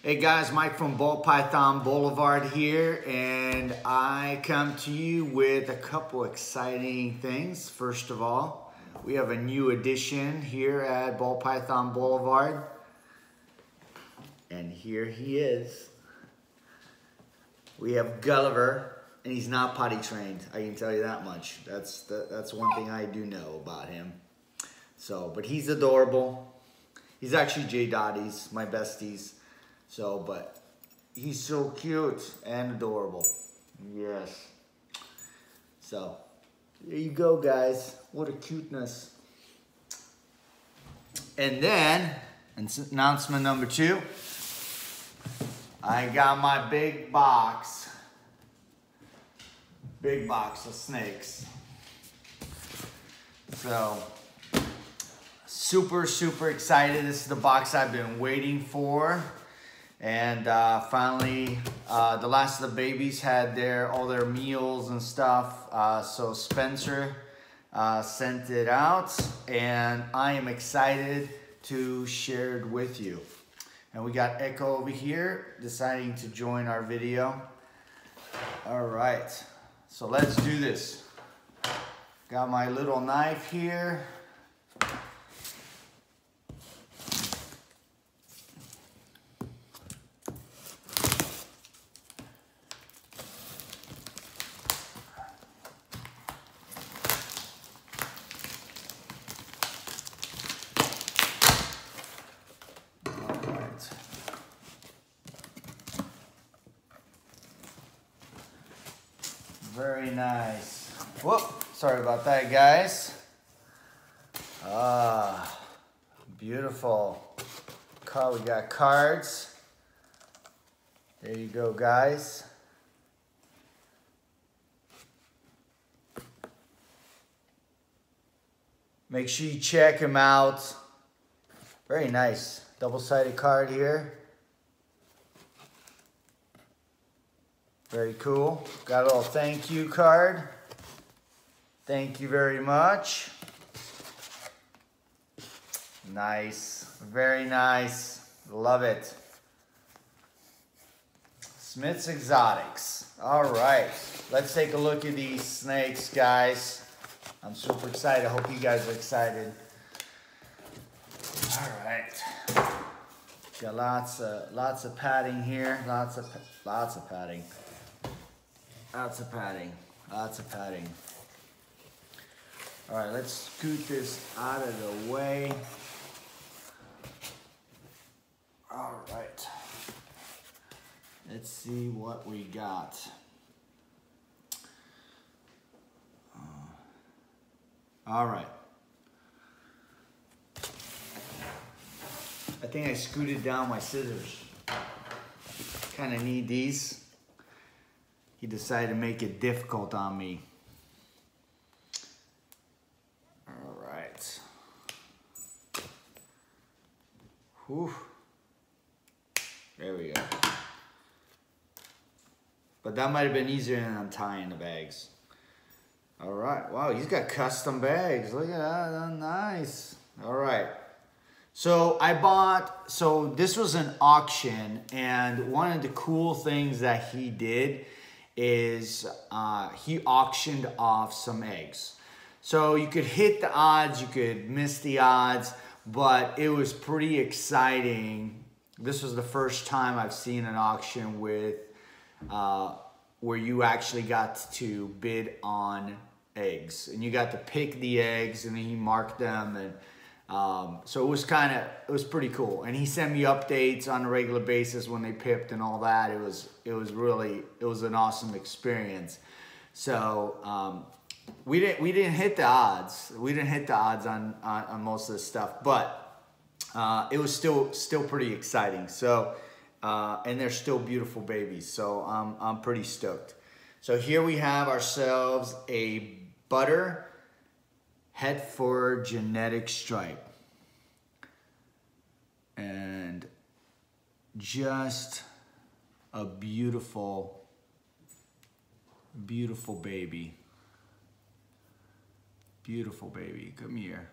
Hey guys, Mike from BallPythonBlvd here, and I come to you with a couple exciting things. First of all, we have a new addition here at BallPythonBlvd, and here he is. We have Gulliver, and he's not potty trained. I can tell you that much. That's one thing I do know about him. So, but he's adorable. He's actually J Dottie's, my besties. So, but he's so cute and adorable. Yes. So, there you go, guys. What a cuteness. And then, announcement number 2. I got my big box of snakes. So, super excited. This is the box I've been waiting for. And finally, the last of the babies had all their meals and stuff. So Spencer sent it out, and I am excited to share it with you. And we got Echo over here deciding to join our video. All right, so let's do this. Got my little knife here. Very nice. Whoop, sorry about that, guys. Beautiful. We got cards. There you go, guys. Make sure you check him out. Very nice. Double-sided card here. Very cool. Got a little thank you card. Thank you very much. Nice. Very nice. Love it. Smith's Exotics. All right. Let's take a look at these snakes, guys. I'm super excited. I hope you guys are excited. All right. Got lots of padding here. Lots of padding. Lots of padding. All right, let's scoot this out of the way. All right. Let's see what we got. All right. I think I scooted down my scissors. Kind of need these. He decided to make it difficult on me. All right. Whew. There we go. But that might have been easier than untying the bags. All right. Wow, he's got custom bags. Look at that. Nice. All right. So so this was an auction, and one of the cool things that he did is he auctioned off some eggs. So you could hit the odds, you could miss the odds, but it was pretty exciting. This was the first time I've seen an auction with where you actually got to bid on eggs, and you got to pick the eggs, and then he marked them, and so it was pretty cool. And he sent me updates on a regular basis when they pipped and all that. It was an awesome experience. So we didn't hit the odds. We didn't hit the odds on most of this stuff, but it was still pretty exciting. So and they're still beautiful babies. So I'm pretty stoked. So here we have ourselves a butter Hetford genetic stripe, and just a beautiful baby. Beautiful baby. Come here.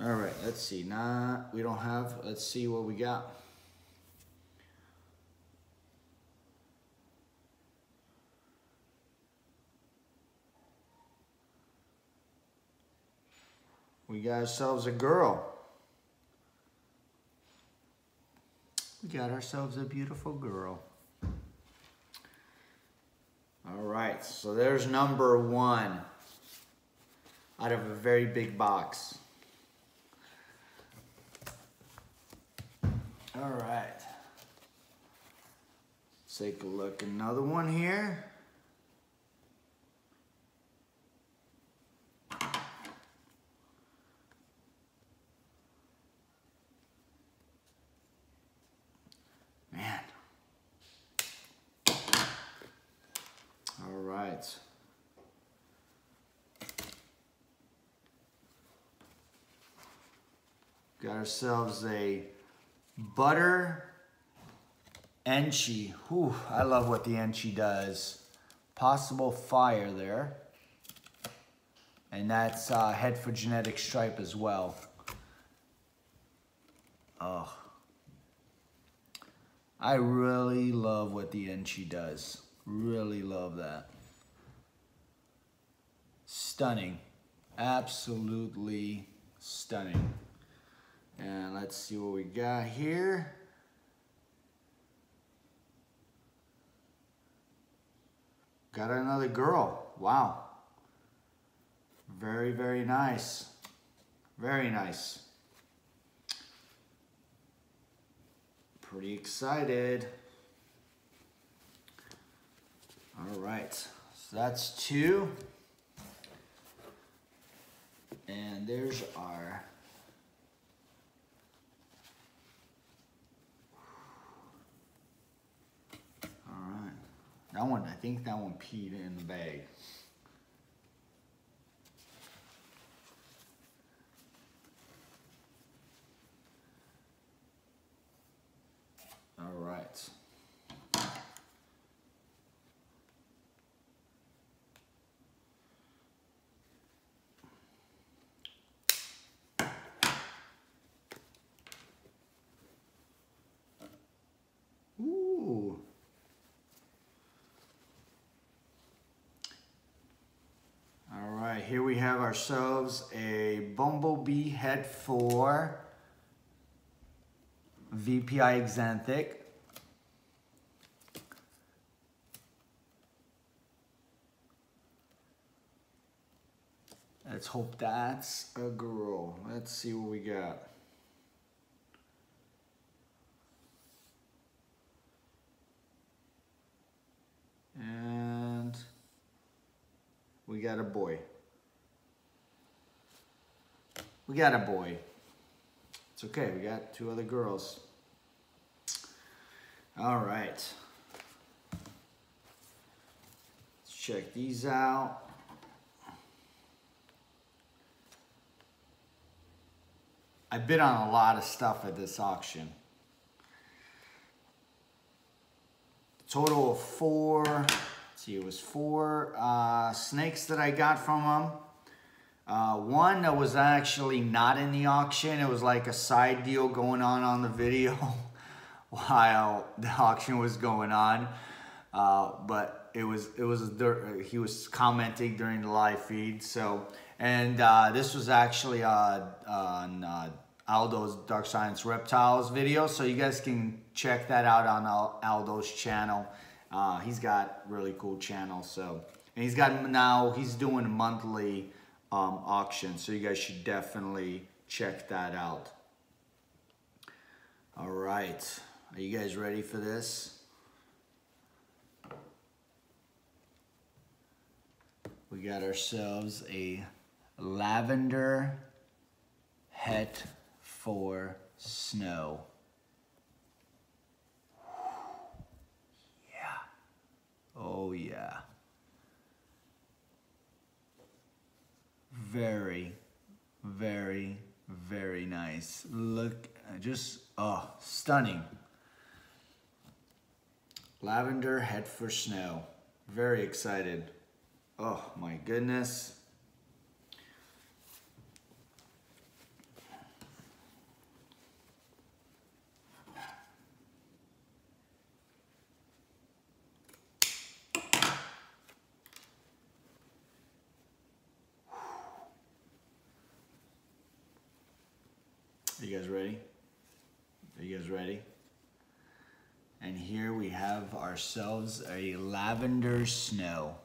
All right, let's see. We don't have, let's see what we got. We got ourselves a girl. We got ourselves a beautiful girl. All right, so there's number 1 out of a very big box. All right. Let's take a look. Another one here. Man. All right. Got ourselves a butter Enchi. Whew, I love what the Enchi does. Possible fire there. And that's head for genetic stripe as well. Oh. I really love what the Enchi does. Really love that. Stunning. Absolutely stunning. And let's see what we got here. Got another girl. Wow. Very, very nice. Very nice. Pretty excited. All right. So that's 2. And there's our that one, I think that one peed in the bag. All right. Ooh. All right, here we have ourselves a bumblebee head for VPI Xanthic. Let's hope that's a girl. Let's see what we got. And we got a boy. We got a boy. It's okay, we got 2 other girls. All right. Let's check these out. I bid on a lot of stuff at this auction. Total of 4, let's see, it was 4 snakes that I got from them. One that was actually not in the auction. It was like a side deal going on the video while the auction was going on. But he was commenting during the live feed. So, and this was actually on Aldo's Dark Science Reptiles video. So you guys can check that out on Aldo's channel. He's got really cool channel. So, and he's doing monthly auction, so you guys should definitely check that out. All right, are you guys ready for this? We got ourselves a lavender het for snow. Yeah. Oh yeah. Very, very, very nice. Look, just, oh, stunning. Lavender head for snow. Very excited. Oh my goodness. Are you guys ready? Are you guys ready? And here we have ourselves a lavender snow.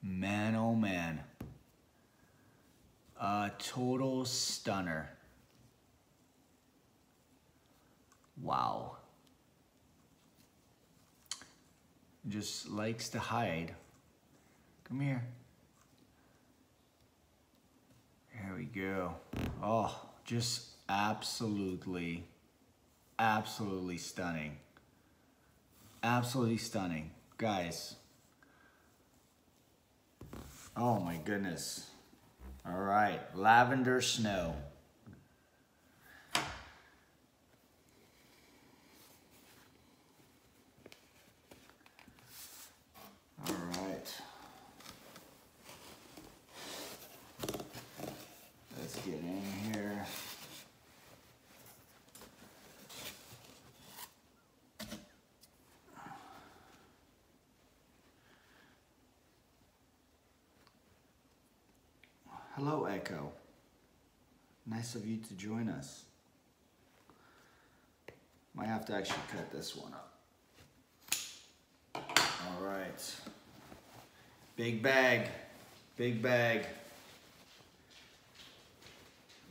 Man, oh man. A total stunner. Wow. Just likes to hide. Come here. There we go. Oh, just absolutely stunning. Absolutely stunning. Guys. Oh my goodness. All right, lavender snow. All right. Let's get in here. Hello, Echo. Nice of you to join us. Might have to actually cut this one up. All right. Big bag. Big bag.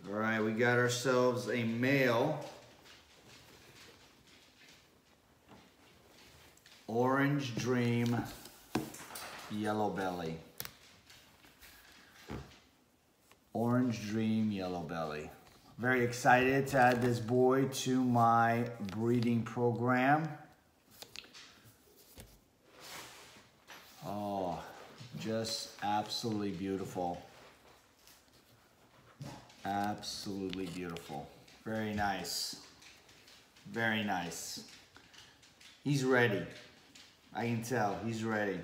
All right, we got ourselves a male Orange Dream Yellow Belly. Orange Dream Yellow Belly. Very excited to add this boy to my breeding program. Oh, just absolutely beautiful. Absolutely beautiful. Very nice. Very nice. He's ready. I can tell he's ready.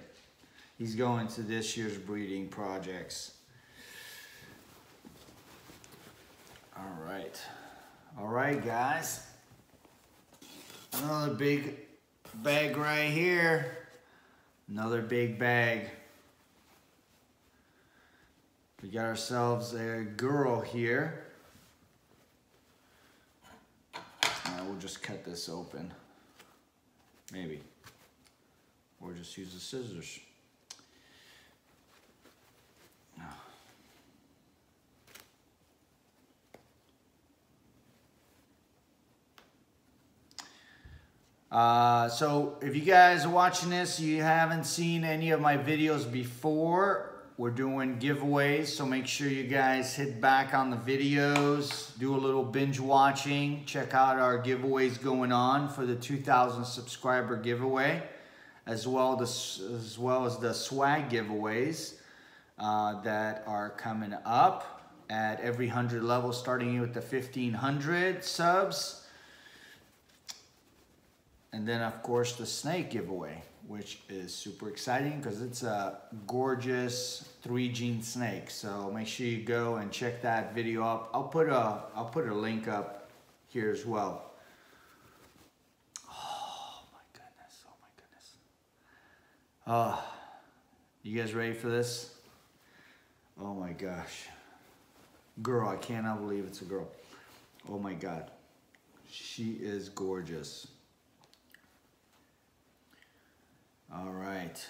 He's going to this year's breeding projects. All right, guys. Another big bag right here. Another big bag. We got ourselves a girl here. We'll just cut this open. Maybe. Or just use the scissors. So if you guys are watching this, you haven't seen any of my videos before, we're doing giveaways, so make sure you guys hit back on the videos, do a little binge watching, check out our giveaways going on for the 2,000 subscriber giveaway, as well as the swag giveaways that are coming up at every 100 levels, starting with the 1,500 subs. And then, of course, the snake giveaway, which is super exciting because it's a gorgeous 3-gene snake. So make sure you go and check that video up. I'll put a link up here as well. Oh my goodness! Oh my goodness! Oh, you guys ready for this? Oh my gosh, girl! I cannot believe it's a girl. Oh my God, she is gorgeous. All right,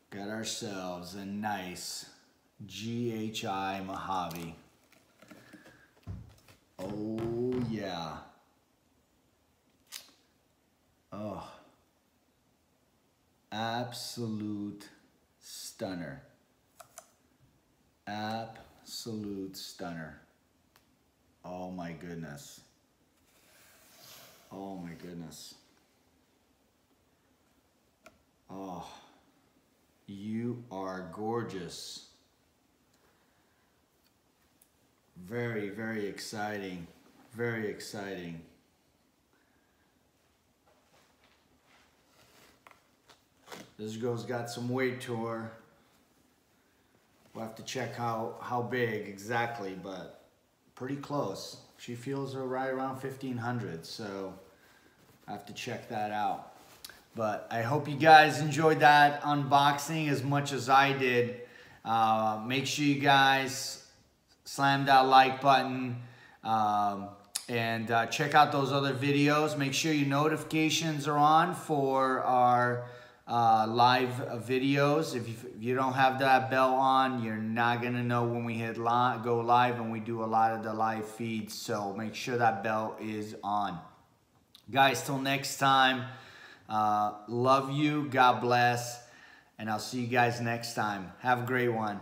got ourselves a nice GHI Mojave. Oh yeah. Oh, absolute stunner. Absolute stunner. Oh my goodness. Oh my goodness. Oh, you are gorgeous. Very, very exciting. Very exciting. This girl's got some weight to her. We'll have to check how big exactly, but pretty close. She feels right around 1,500, so I have to check that out. But I hope you guys enjoyed that unboxing as much as I did. Make sure you guys slam that like button. And check out those other videos. Make sure your notifications are on for our live videos. If you don't have that bell on, you're not gonna know when we hit go live, and we do a lot of the live feeds. So make sure that bell is on. Guys, till next time, love you, God bless, and I'll see you guys next time. Have a great one.